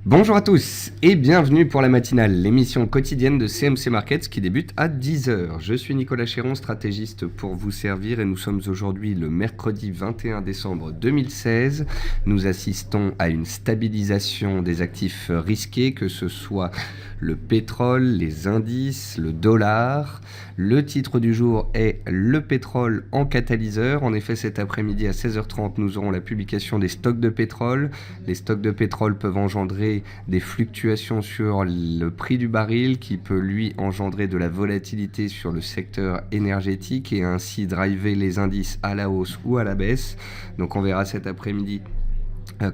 Bonjour à tous et bienvenue pour la matinale, l'émission quotidienne de CMC Markets qui débute à 10h. Je suis Nicolas Chéron, stratégiste pour vous servir et nous sommes aujourd'hui le mercredi 21 décembre 2016. Nous assistons à une stabilisation des actifs risqués, que ce soit le pétrole, les indices, le dollar. Le titre du jour est le pétrole en catalyseur. En effet, cet après-midi à 16h30, nous aurons la publication des stocks de pétrole. Les stocks de pétrole peuvent engendrer des fluctuations sur le prix du baril qui peut lui engendrer de la volatilité sur le secteur énergétique et ainsi driver les indices à la hausse ou à la baisse. Donc on verra cet après-midi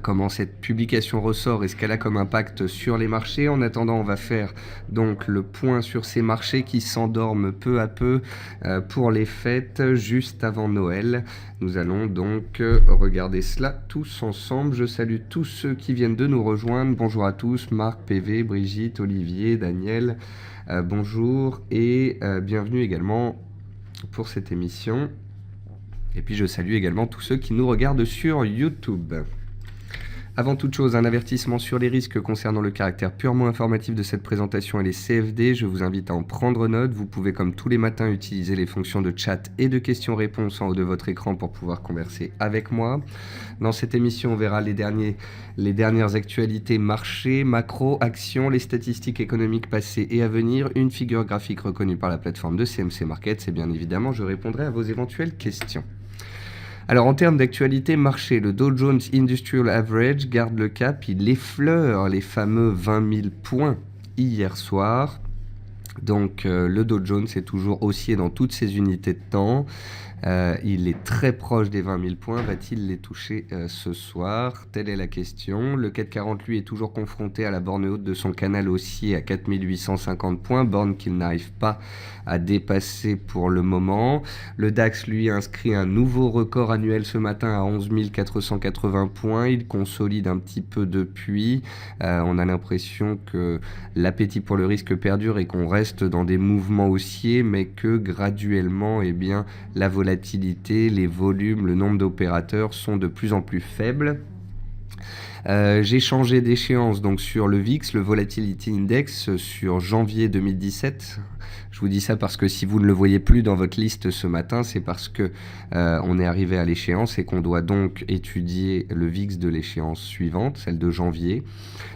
comment cette publication ressort et ce qu'elle a comme impact sur les marchés. En attendant, on va faire donc le point sur ces marchés qui s'endorment peu à peu pour les fêtes juste avant Noël. Nous allons donc regarder cela tous ensemble. Je salue tous ceux qui viennent de nous rejoindre. Bonjour à tous, Marc, PV, Brigitte, Olivier, Daniel. Bonjour et bienvenue également pour cette émission. Et puis je salue également tous ceux qui nous regardent sur YouTube. Avant toute chose, un avertissement sur les risques concernant le caractère purement informatif de cette présentation et les CFD. Je vous invite à en prendre note. Vous pouvez, comme tous les matins, utiliser les fonctions de chat et de questions-réponses en haut de votre écran pour pouvoir converser avec moi. Dans cette émission, on verra les dernières actualités marché, macro, actions, les statistiques économiques passées et à venir, une figure graphique reconnue par la plateforme de CMC Markets et bien évidemment, je répondrai à vos éventuelles questions. Alors en termes d'actualité marché, le Dow Jones Industrial Average garde le cap, il effleure les fameux 20 000 points hier soir. Donc le Dow Jones est toujours haussier dans toutes ses unités de temps. Il est très proche des 20 000 points. Va-t-il les toucher ce soir? Telle est la question. Le CAC 40, lui, est toujours confronté à la borne haute de son canal haussier à 4 850 points, borne qu'il n'arrive pas à dépasser pour le moment. Le DAX, lui, inscrit un nouveau record annuel ce matin à 11 480 points. Il consolide un petit peu depuis. On a l'impression que l'appétit pour le risque perdure et qu'on reste dans des mouvements haussiers, mais que graduellement, eh bien, la volatilité, les volumes, le nombre d'opérateurs sont de plus en plus faibles. J'ai changé d'échéance donc sur le VIX, le Volatility Index, sur janvier 2017. Je vous dis ça parce que si vous ne le voyez plus dans votre liste ce matin, c'est parce que on est arrivé à l'échéance et qu'on doit donc étudier le VIX de l'échéance suivante, celle de janvier.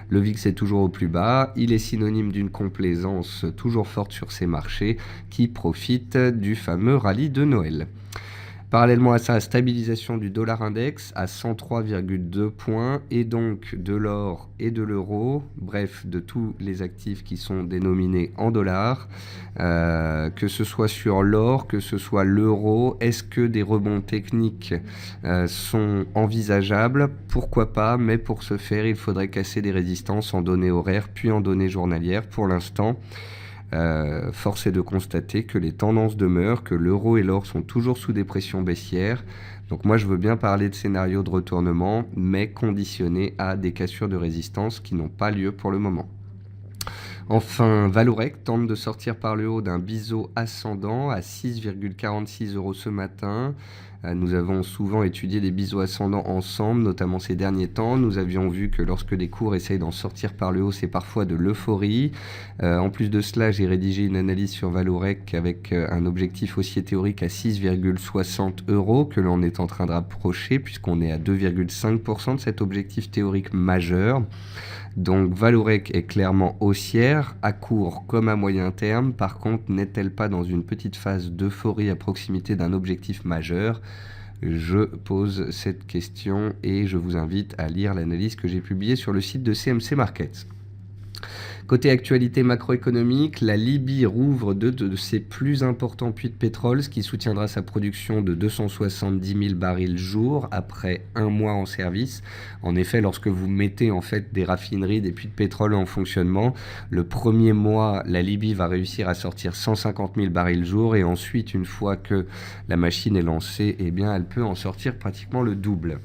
Le VIX est toujours au plus bas, il est synonyme d'une complaisance toujours forte sur ces marchés qui profitent du fameux rallye de Noël. Parallèlement à ça, stabilisation du dollar index à 103,2 points et donc de l'or et de l'euro, bref, de tous les actifs qui sont dénominés en dollars, que ce soit sur l'or, que ce soit l'euro. Est-ce que des rebonds techniques sont envisageables? Pourquoi pas, mais pour ce faire, il faudrait casser des résistances en données horaires puis en données journalières. Pour l'instant, force est de constater que les tendances demeurent, que l'euro et l'or sont toujours sous des pressions baissières. Donc moi je veux bien parler de scénarios de retournement, mais conditionnés à des cassures de résistance qui n'ont pas lieu pour le moment. Enfin, Vallourec tente de sortir par le haut d'un biseau ascendant à 6,46 € ce matin. Nous avons souvent étudié des biseaux ascendants ensemble, notamment ces derniers temps. Nous avions vu que lorsque des cours essayent d'en sortir par le haut, c'est parfois de l'euphorie. En plus de cela, j'ai rédigé une analyse sur Vallourec avec un objectif haussier théorique à 6,60 € que l'on est en train de rapprocher puisqu'on est à 2,5% de cet objectif théorique majeur. Donc Vallourec est clairement haussière, à court comme à moyen terme. Par contre, n'est-elle pas dans une petite phase d'euphorie à proximité d'un objectif majeur? Je pose cette question et je vous invite à lire l'analyse que j'ai publiée sur le site de CMC Markets. Côté actualité macroéconomique, la Libye rouvre deux de ses plus importants puits de pétrole, ce qui soutiendra sa production de 270 000 barils jour après un mois en service. En effet, lorsque vous mettez en fait des raffineries, des puits de pétrole en fonctionnement, le premier mois, la Libye va réussir à sortir 150 000 barils jour et ensuite, une fois que la machine est lancée, eh bien, elle peut en sortir pratiquement le double.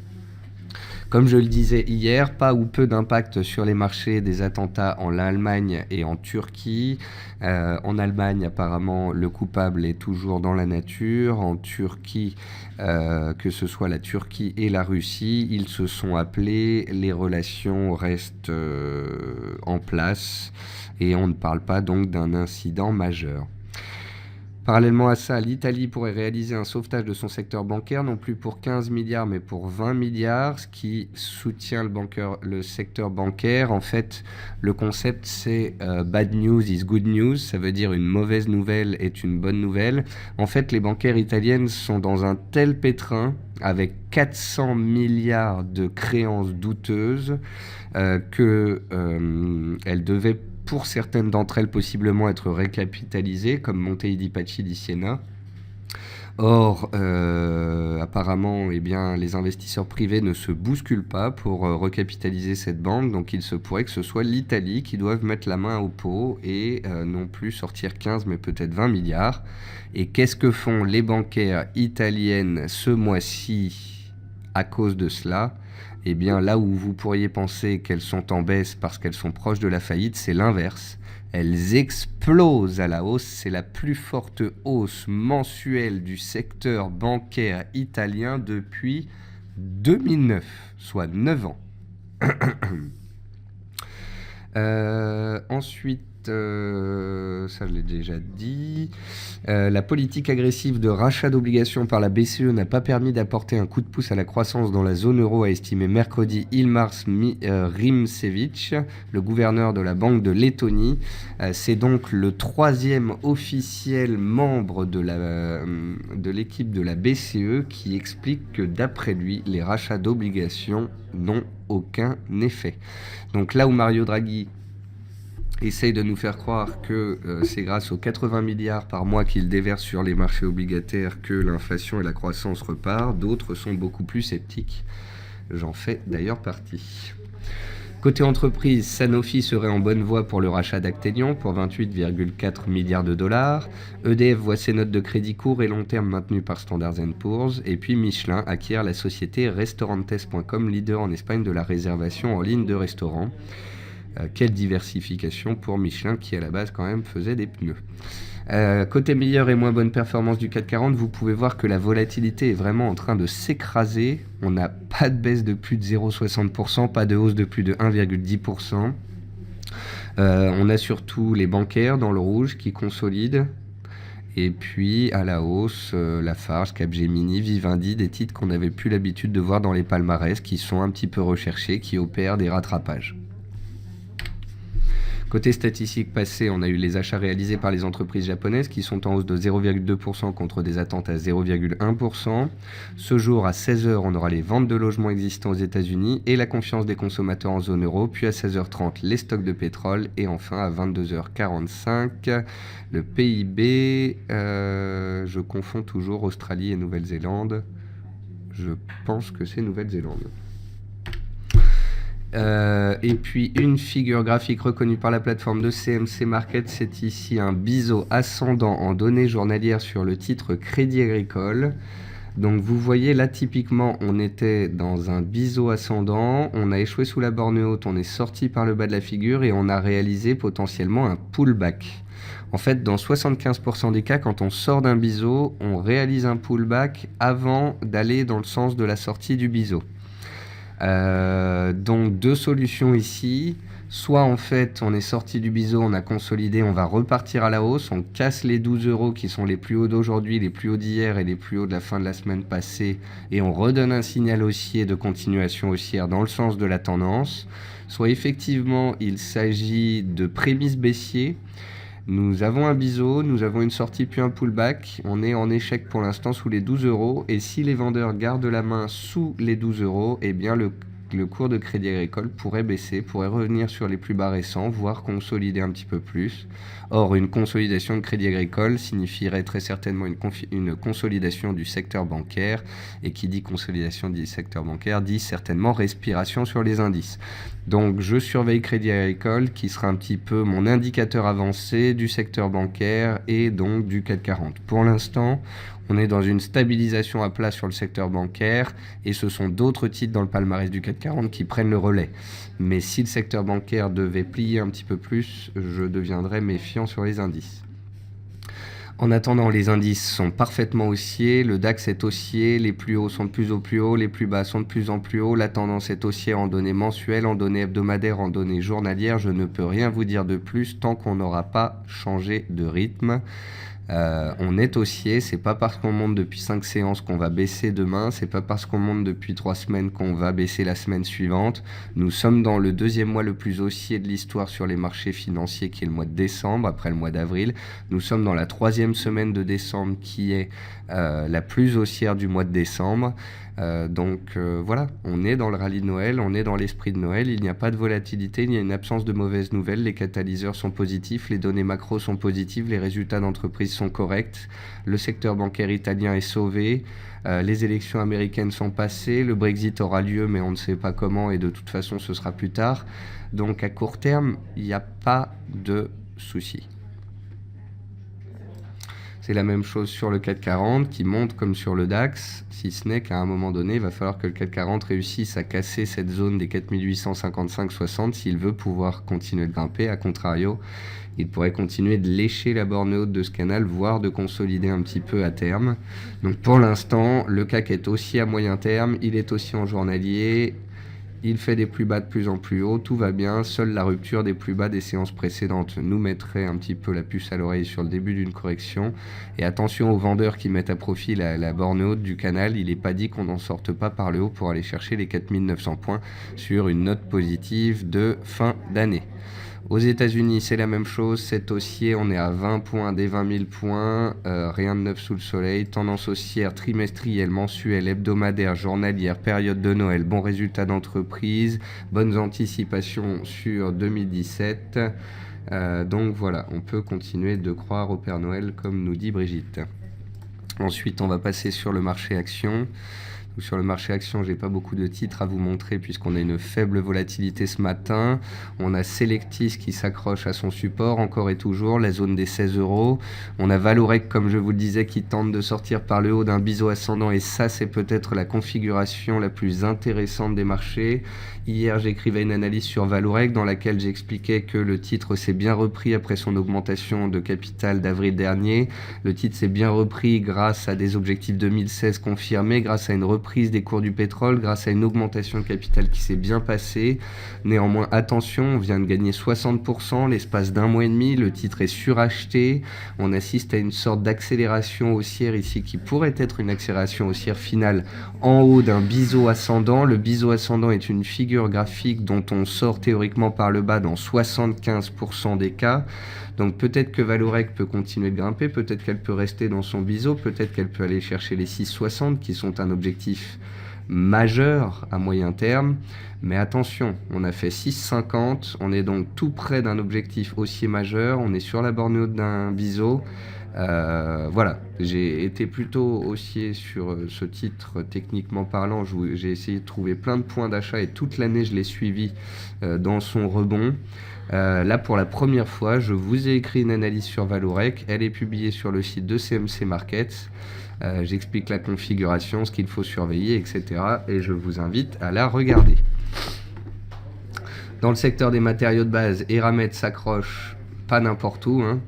Comme je le disais hier, pas ou peu d'impact sur les marchés des attentats en Allemagne et en Turquie. En Allemagne, apparemment, le coupable est toujours dans la nature. En Turquie, que ce soit la Turquie et la Russie, ils se sont appelés, les relations restent en place et on ne parle pas donc d'un incident majeur. Parallèlement à ça, l'Italie pourrait réaliser un sauvetage de son secteur bancaire, non plus pour 15 milliards, mais pour 20 milliards, ce qui soutient le secteur bancaire. En fait, le concept, c'est bad news is good news. Ça veut dire une mauvaise nouvelle est une bonne nouvelle. En fait, les bancaires italiennes sont dans un tel pétrin, avec 400 milliards de créances douteuses, qu'elles devaient, pour certaines d'entre elles, possiblement être récapitalisées, comme Monte dei Paschi di Siena. Or, apparemment, les investisseurs privés ne se bousculent pas pour recapitaliser cette banque, donc il se pourrait que ce soit l'Italie qui doive mettre la main au pot et non plus sortir 15, mais peut-être 20 milliards. Et qu'est-ce que font les bancaires italiennes ce mois-ci à cause de cela ? Eh bien, là où vous pourriez penser qu'elles sont en baisse parce qu'elles sont proches de la faillite, c'est l'inverse. Elles explosent à la hausse. C'est la plus forte hausse mensuelle du secteur bancaire italien depuis 2009, soit 9 ans. Ensuite, ça je l'ai déjà dit, la politique agressive de rachat d'obligations par la BCE n'a pas permis d'apporter un coup de pouce à la croissance dans la zone euro, a estimé mercredi Ilmars Rimšević, le gouverneur de la Banque de Lettonie. C'est donc le troisième officiel membre de l'équipe de la BCE qui explique que d'après lui, les rachats d'obligations n'ont aucun effet. Donc là où Mario Draghi essaye de nous faire croire que c'est grâce aux 80 milliards par mois qu'il déverse sur les marchés obligataires que l'inflation et la croissance repartent, d'autres sont beaucoup plus sceptiques. J'en fais d'ailleurs partie. Côté entreprise, Sanofi serait en bonne voie pour le rachat d'Actelion pour 28,4 milliards de dollars. EDF voit ses notes de crédit court et long terme maintenues par Standard & Poor's. Et puis Michelin acquiert la société Restaurantes.com, leader en Espagne de la réservation en ligne de restaurants. Quelle diversification pour Michelin qui à la base quand même faisait des pneus. Côté meilleure et moins bonne performance du CAC 40, vous pouvez voir que la volatilité est vraiment en train de s'écraser. On n'a pas de baisse de plus de 0,60%, pas de hausse de plus de 1,10%. On a surtout les bancaires dans le rouge qui consolident. Et puis à la hausse, Lafarge, Capgemini, Vivendi, des titres qu'on n'avait plus l'habitude de voir dans les palmarès, qui sont un petit peu recherchés, qui opèrent des rattrapages. Côté statistiques passées, on a eu les achats réalisés par les entreprises japonaises qui sont en hausse de 0,2% contre des attentes à 0,1%. Ce jour, à 16h, on aura les ventes de logements existants aux États-Unis et la confiance des consommateurs en zone euro. Puis à 16h30, les stocks de pétrole. Et enfin, à 22h45, le PIB. Je confonds toujours Australie et Nouvelle-Zélande. Je pense que c'est Nouvelle-Zélande. Et puis une figure graphique reconnue par la plateforme de CMC Market, c'est ici un biseau ascendant en données journalières sur le titre Crédit Agricole. Donc vous voyez là typiquement on était dans un biseau ascendant, on a échoué sous la borne haute, on est sorti par le bas de la figure et on a réalisé potentiellement un pullback. En fait, dans 75% des cas, quand on sort d'un biseau, on réalise un pullback avant d'aller dans le sens de la sortie du biseau. Donc deux solutions ici, soit en fait on est sorti du biseau, on a consolidé, on va repartir à la hausse, on casse les 12 euros qui sont les plus hauts d'aujourd'hui, les plus hauts d'hier et les plus hauts de la fin de la semaine passée et on redonne un signal haussier de continuation haussière dans le sens de la tendance, soit effectivement il s'agit de prémices baissiers. Nous avons un biseau, nous avons une sortie puis un pullback, on est en échec pour l'instant sous les 12 euros et si les vendeurs gardent la main sous les 12 euros, eh bien le cours de Crédit Agricole pourrait baisser, pourrait revenir sur les plus bas récents, voire consolider un petit peu plus. Or, une consolidation de Crédit Agricole signifierait très certainement une consolidation du secteur bancaire, et qui dit consolidation du secteur bancaire dit certainement respiration sur les indices. Donc je surveille Crédit Agricole qui sera un petit peu mon indicateur avancé du secteur bancaire et donc du CAC 40. Pour l'instant, On est dans une stabilisation à plat sur le secteur bancaire et ce sont d'autres titres dans le palmarès du CAC 40 qui prennent le relais. Mais si le secteur bancaire devait plier un petit peu plus, je deviendrais méfiant sur les indices. En attendant, les indices sont parfaitement haussiers, le DAX est haussier, les plus hauts sont de plus en plus hauts, les plus bas sont de plus en plus hauts, la tendance est haussière en données mensuelles, en données hebdomadaires, en données journalières. Je ne peux rien vous dire de plus tant qu'on n'aura pas changé de rythme. On est haussier, c'est pas parce qu'on monte depuis 5 séances qu'on va baisser demain, c'est pas parce qu'on monte depuis 3 semaines qu'on va baisser la semaine suivante. Nous sommes dans le deuxième mois le plus haussier de l'histoire sur les marchés financiers qui est le mois de décembre, après le mois d'avril. Nous sommes dans la 3e semaine de décembre qui est la plus haussière du mois de décembre. Voilà, on est dans le rallye de Noël, on est dans l'esprit de Noël, il n'y a pas de volatilité, il y a une absence de mauvaises nouvelles, les catalyseurs sont positifs, les données macro sont positives, les résultats d'entreprise sont corrects, le secteur bancaire italien est sauvé, les élections américaines sont passées, le Brexit aura lieu mais on ne sait pas comment et de toute façon ce sera plus tard. Donc à court terme, il n'y a pas de souci. C'est la même chose sur le CAC 40 qui monte comme sur le DAX, si ce n'est qu'à un moment donné, il va falloir que le CAC 40 réussisse à casser cette zone des 4855-60 s'il veut pouvoir continuer de grimper. A contrario, il pourrait continuer de lécher la borne haute de ce canal, voire de consolider un petit peu à terme. Donc pour l'instant, le CAC est aussi à moyen terme, il est aussi en journalier. Il fait des plus bas de plus en plus haut, tout va bien, seule la rupture des plus bas des séances précédentes nous mettrait un petit peu la puce à l'oreille sur le début d'une correction. Et attention aux vendeurs qui mettent à profit la borne haute du canal, il n'est pas dit qu'on n'en sorte pas par le haut pour aller chercher les 4900 points sur une note positive de fin d'année. Aux États-Unis, c'est la même chose, c'est haussier, on est à 20 points des 20 000 points, rien de neuf sous le soleil, tendance haussière trimestrielle, mensuelle, hebdomadaire, journalière, période de Noël, bons résultats d'entreprise, bonnes anticipations sur 2017. Donc voilà, on peut continuer de croire au Père Noël comme nous dit Brigitte. Ensuite, on va passer sur le marché action. Sur le marché action, j'ai pas beaucoup de titres à vous montrer puisqu'on a une faible volatilité ce matin. On a Selectis qui s'accroche à son support encore et toujours, la zone des 16 €. On a Valorec, comme je vous le disais, qui tente de sortir par le haut d'un biseau ascendant et ça, c'est peut-être la configuration la plus intéressante des marchés. Hier, j'écrivais une analyse sur Valorec dans laquelle j'expliquais que le titre s'est bien repris après son augmentation de capital d'avril dernier. Le titre s'est bien repris grâce à des objectifs 2016 confirmés, grâce à une reprise des cours du pétrole, grâce à une augmentation de capital qui s'est bien passée. Néanmoins, attention, on vient de gagner 60% l'espace d'un mois et demi, le titre est suracheté, on assiste à une sorte d'accélération haussière ici qui pourrait être une accélération haussière finale en haut d'un biseau ascendant. Le biseau ascendant est une figure graphique dont on sort théoriquement par le bas dans 75% des cas. Donc peut-être que Valorec peut continuer de grimper, peut-être qu'elle peut rester dans son biseau, peut-être qu'elle peut aller chercher les 6,60 qui sont un objectif majeur à moyen terme. Mais attention, on a fait 6,50, on est donc tout près d'un objectif haussier majeur, on est sur la borne haute d'un biseau. Voilà, j'ai été plutôt haussier sur ce titre techniquement parlant. J'ai essayé de trouver plein de points d'achat et toute l'année je l'ai suivi dans son rebond. Là, pour la première fois, je vous ai écrit une analyse sur Valorec. Elle est publiée sur le site de CMC Markets. J'explique la configuration, ce qu'il faut surveiller, etc. Et je vous invite à la regarder. Dans le secteur des matériaux de base, Eramet s'accroche pas n'importe où, hein.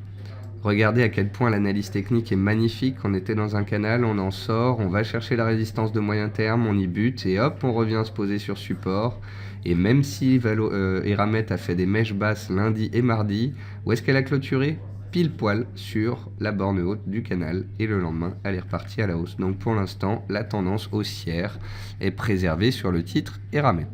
Regardez à quel point l'analyse technique est magnifique. On était dans un canal, on en sort, on va chercher la résistance de moyen terme, on y bute et hop, on revient se poser sur support. Et même si Eramet a fait des mèches basses lundi et mardi, où est-ce qu'elle a clôturé ? Pile poil sur la borne haute du canal et le lendemain, elle est repartie à la hausse. Donc pour l'instant, la tendance haussière est préservée sur le titre Eramet.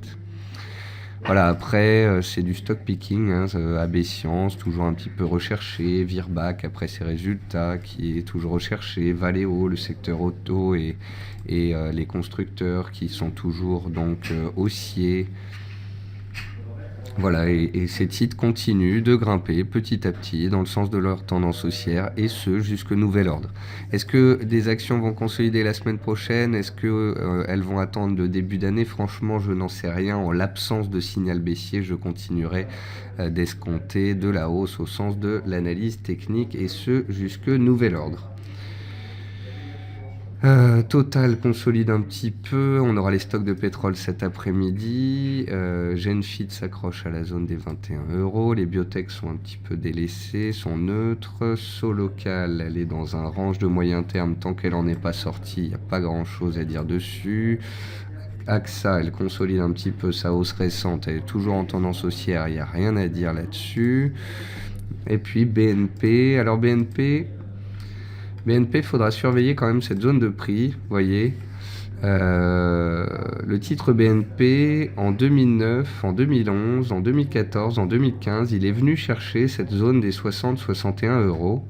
Voilà, après, c'est du stock picking, hein, AB Science, toujours un petit peu recherché, Virbac, après ses résultats, qui est toujours recherché, Valeo, le secteur auto et les constructeurs qui sont toujours donc haussiers. Voilà, et ces titres continuent de grimper petit à petit dans le sens de leur tendance haussière, et ce jusqu'au nouvel ordre. Est-ce que des actions vont consolider la semaine prochaine ? Est-ce qu'elles vont attendre le début d'année ? Franchement, je n'en sais rien. En l'absence de signal baissier, je continuerai d'escompter de la hausse au sens de l'analyse technique, et ce jusqu'au nouvel ordre. Total consolide un petit peu, on aura les stocks de pétrole cet après-midi, Genfit s'accroche à la zone des 21 €, les biotech sont un petit peu délaissées, sont neutres, Solocal elle est dans un range de moyen terme, tant qu'elle n'en est pas sortie, il n'y a pas grand chose à dire dessus. AXA elle consolide un petit peu sa hausse récente, elle est toujours en tendance haussière, il n'y a rien à dire là-dessus. Et puis BNP, alors BNP, faudra surveiller quand même cette zone de prix, vous voyez. Le titre BNP, en 2009, en 2011, en 2014, en 2015, il est venu chercher cette zone des 60-61 €.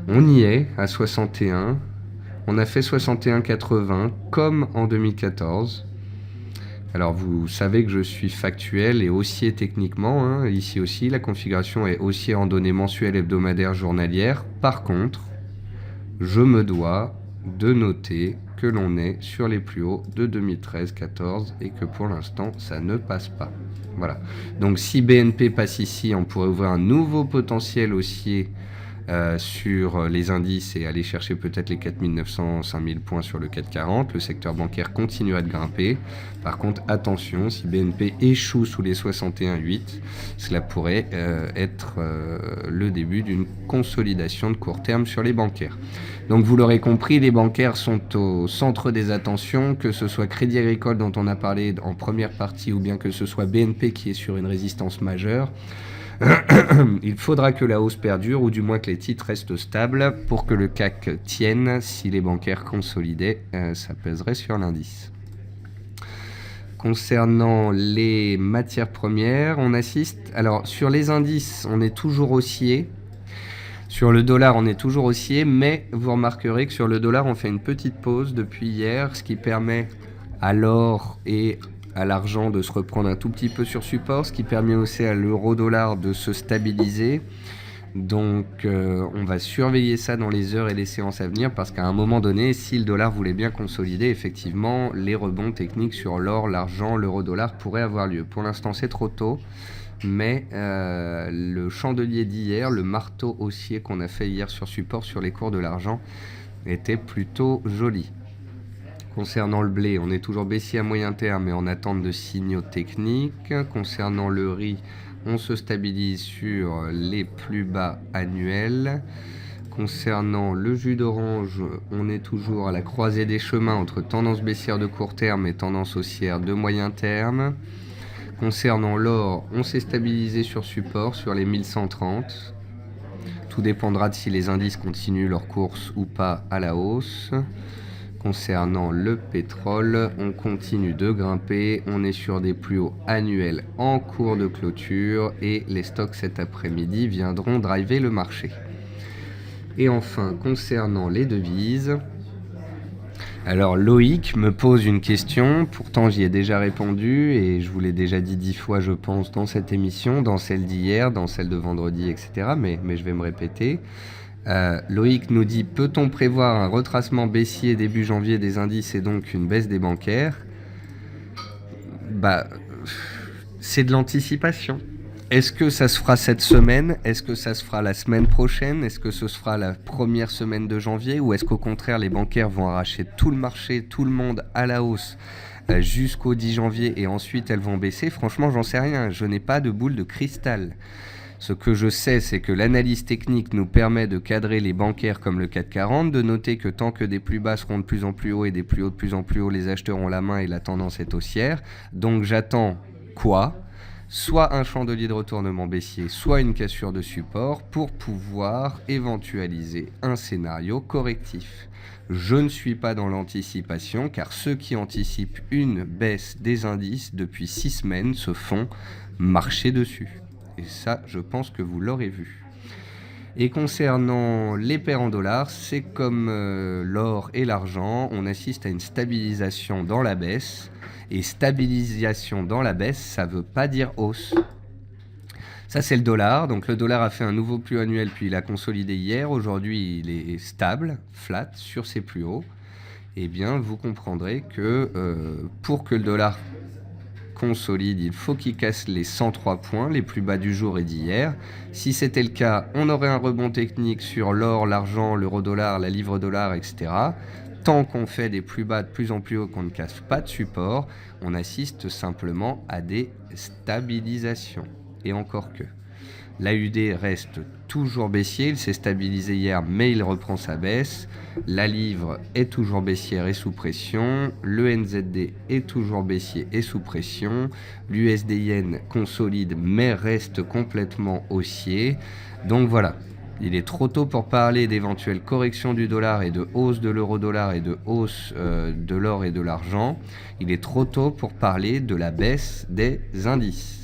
On y est, à 61. On a fait 61,80, comme en 2014. Alors vous savez que je suis factuel et haussier techniquement, hein. Ici aussi la configuration est haussier en données mensuelles, hebdomadaires, journalières. Par contre, je me dois de noter que l'on est sur les plus hauts de 2013-14 et que pour l'instant ça ne passe pas. Voilà. Donc si BNP passe ici, on pourrait ouvrir un nouveau potentiel haussier sur les indices et aller chercher peut-être les 4900-5000 points sur le CAC 40. Le secteur bancaire continuera de grimper. Par contre, attention, si BNP échoue sous les 61,8, cela pourrait être le début d'une consolidation de court terme sur les bancaires. Donc vous l'aurez compris, les bancaires sont au centre des attentions, que ce soit Crédit Agricole dont on a parlé en première partie ou bien que ce soit BNP qui est sur une résistance majeure. Il faudra que la hausse perdure ou du moins que les titres restent stables pour que le CAC tienne. Si les bancaires consolidaient, ça pèserait sur l'indice. Concernant les matières premières, on assiste... Alors sur les indices, on est toujours haussier. Sur le dollar, on est toujours haussier, mais vous remarquerez que sur le dollar, on fait une petite pause depuis hier, ce qui permet à l'or et à l'argent de se reprendre un tout petit peu sur support, ce qui permet aussi à l'euro-dollar de se stabiliser. Donc on va surveiller ça dans les heures et les séances à venir, parce qu'à un moment donné, si le dollar voulait bien consolider, effectivement, les rebonds techniques sur l'or, l'argent, l'euro-dollar pourraient avoir lieu. Pour l'instant, c'est trop tôt, mais le chandelier d'hier, le marteau haussier qu'on a fait hier sur support sur les cours de l'argent, était plutôt joli. Concernant le blé, on est toujours baissier à moyen terme mais en attente de signaux techniques. Concernant le riz, on se stabilise sur les plus bas annuels. Concernant le jus d'orange, on est toujours à la croisée des chemins entre tendance baissière de court terme et tendance haussière de moyen terme. Concernant l'or, on s'est stabilisé sur support sur les 1130. Tout dépendra de si les indices continuent leur course ou pas à la hausse. Concernant le pétrole, on continue de grimper, on est sur des plus hauts annuels en cours de clôture et les stocks cet après-midi viendront driver le marché. Et enfin, concernant les devises, alors Loïc me pose une question, pourtant j'y ai déjà répondu et je vous l'ai déjà dit 10 fois je pense dans cette émission, dans celle d'hier, dans celle de vendredi, etc. Mais je vais me répéter. Loïc nous dit, peut-on prévoir un retracement baissier début janvier des indices et donc une baisse des bancaires? C'est de l'anticipation. Est-ce que ça se fera cette semaine? Est-ce que ça se fera la semaine prochaine? Est-ce que ce sera la première semaine de janvier? Ou est-ce qu'au contraire les bancaires vont arracher tout le marché, tout le monde à la hausse jusqu'au 10 janvier et ensuite elles vont baisser? Franchement, j'en sais rien. Je n'ai pas de boule de cristal. Ce que je sais, c'est que l'analyse technique nous permet de cadrer les bancaires comme le CAC 40, de noter que tant que des plus bas seront de plus en plus hauts et des plus hauts de plus en plus hauts, les acheteurs ont la main et la tendance est haussière. Donc j'attends quoi? Soit un chandelier de retournement baissier, soit une cassure de support pour pouvoir éventualiser un scénario correctif. Je ne suis pas dans l'anticipation car ceux qui anticipent une baisse des indices depuis 6 semaines se font marcher dessus. Et ça, je pense que vous l'aurez vu. Et concernant les paires en dollars, c'est comme l'or et l'argent, on assiste à une stabilisation dans la baisse. Et stabilisation dans la baisse, ça ne veut pas dire hausse. Ça, c'est le dollar. Donc le dollar a fait un nouveau plus annuel, puis il a consolidé hier. Aujourd'hui, il est stable, flat, sur ses plus hauts. Eh bien, vous comprendrez que pour que le dollar consolide, il faut qu'il casse les 103 points, les plus bas du jour et d'hier. Si c'était le cas, on aurait un rebond technique sur l'or, l'argent, l'euro-dollar, la livre-dollar, etc. Tant qu'on fait des plus bas de plus en plus haut, qu'on ne casse pas de support, on assiste simplement à des stabilisations. Et encore que. L'AUD reste toujours baissier, il s'est stabilisé hier mais il reprend sa baisse. La livre est toujours baissière et sous pression. Le NZD est toujours baissier et sous pression. L'USD-Yen consolide mais reste complètement haussier. Donc voilà, il est trop tôt pour parler d'éventuelles corrections du dollar et de hausse de l'euro-dollar et de hausse de l'or et de l'argent. Il est trop tôt pour parler de la baisse des indices.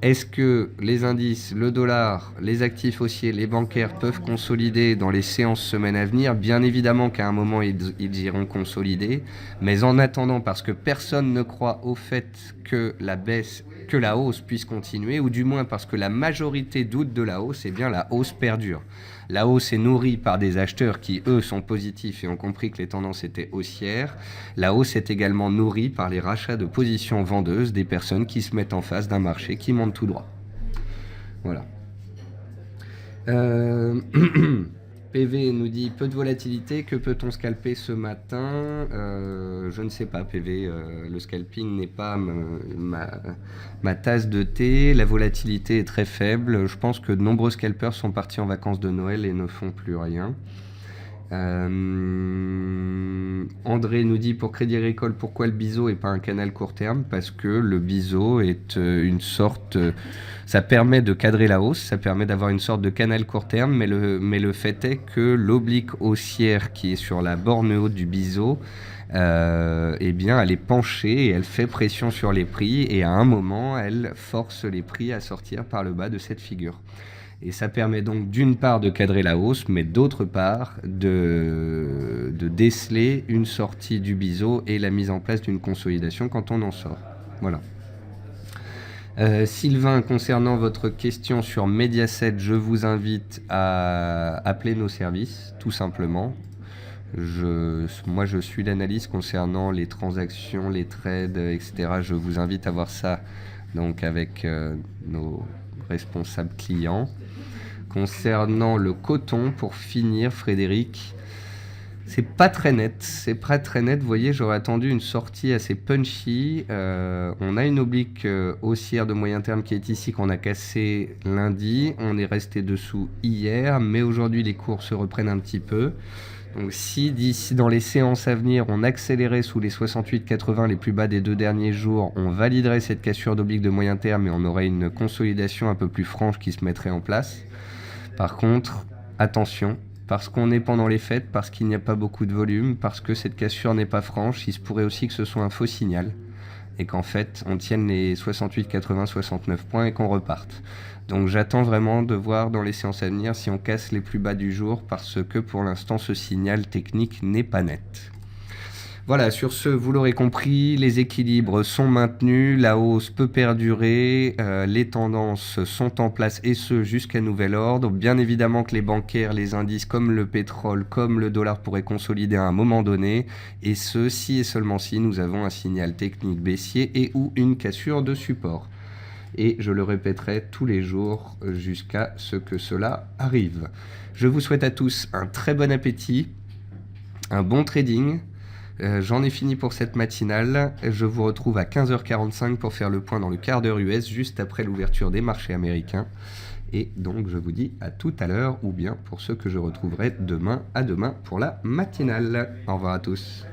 Est-ce que les indices, le dollar, les actifs haussiers, les bancaires peuvent consolider dans les séances semaines à venir? Bien évidemment qu'à un moment, ils iront consolider. Mais en attendant, parce que personne ne croit au fait que la hausse puisse continuer, ou du moins parce que la majorité doute de la hausse, eh bien la hausse perdure. La hausse est nourrie par des acheteurs qui, eux, sont positifs et ont compris que les tendances étaient haussières. La hausse est également nourrie par les rachats de positions vendeuses des personnes qui se mettent en face d'un marché qui monte tout droit. Voilà. PV nous dit peu de volatilité, que peut-on scalper ce matin? Je ne sais pas, PV, le scalping n'est pas ma tasse de thé, la volatilité est très faible, je pense que de nombreux scalpers sont partis en vacances de Noël et ne font plus rien. André nous dit pour Crédit Agricole, pourquoi le BISO et pas un canal court terme? Parce que le BISO est une sorte, ça permet de cadrer la hausse, ça permet d'avoir une sorte de canal court terme, mais le fait est que l'oblique haussière qui est sur la borne haute du BISO, eh bien elle est penchée et elle fait pression sur les prix et à un moment elle force les prix à sortir par le bas de cette figure. Et ça permet donc d'une part de cadrer la hausse, mais d'autre part de déceler une sortie du BISO et la mise en place d'une consolidation quand on en sort. Voilà. Sylvain, concernant votre question sur Mediaset, je vous invite à appeler nos services, tout simplement. Moi, je suis l'analyse concernant les transactions, les trades, etc. Je vous invite à voir ça donc avec nos responsables clients. Concernant le coton, pour finir, Frédéric, c'est pas très net. Vous voyez, j'aurais attendu une sortie assez punchy. On a une oblique haussière de moyen terme qui est ici, qu'on a cassé lundi. On est resté dessous hier, mais aujourd'hui, les cours se reprennent un petit peu. Donc si d'ici dans les séances à venir, on accélérait sous les 68,80, les plus bas des 2 derniers jours, on validerait cette cassure d'oblique de moyen terme et on aurait une consolidation un peu plus franche qui se mettrait en place. Par contre, attention, parce qu'on est pendant les fêtes, parce qu'il n'y a pas beaucoup de volume, parce que cette cassure n'est pas franche, il se pourrait aussi que ce soit un faux signal et qu'en fait on tienne les 68, 80, 69 points et qu'on reparte. Donc j'attends vraiment de voir dans les séances à venir si on casse les plus bas du jour, parce que pour l'instant ce signal technique n'est pas net. Voilà, sur ce, vous l'aurez compris, les équilibres sont maintenus, la hausse peut perdurer, les tendances sont en place et ce jusqu'à nouvel ordre. Bien évidemment que les bancaires, les indices comme le pétrole, comme le dollar pourraient consolider à un moment donné, et ce, si et seulement si nous avons un signal technique baissier et ou une cassure de support. Et je le répéterai tous les jours jusqu'à ce que cela arrive. Je vous souhaite à tous un très bon appétit, un bon trading. J'en ai fini pour cette matinale. Je vous retrouve à 15h45 pour faire le point dans le quart d'heure US, juste après l'ouverture des marchés américains. Et donc je vous dis à tout à l'heure, ou bien pour ceux que je retrouverai demain, à demain pour la matinale. Au revoir à tous.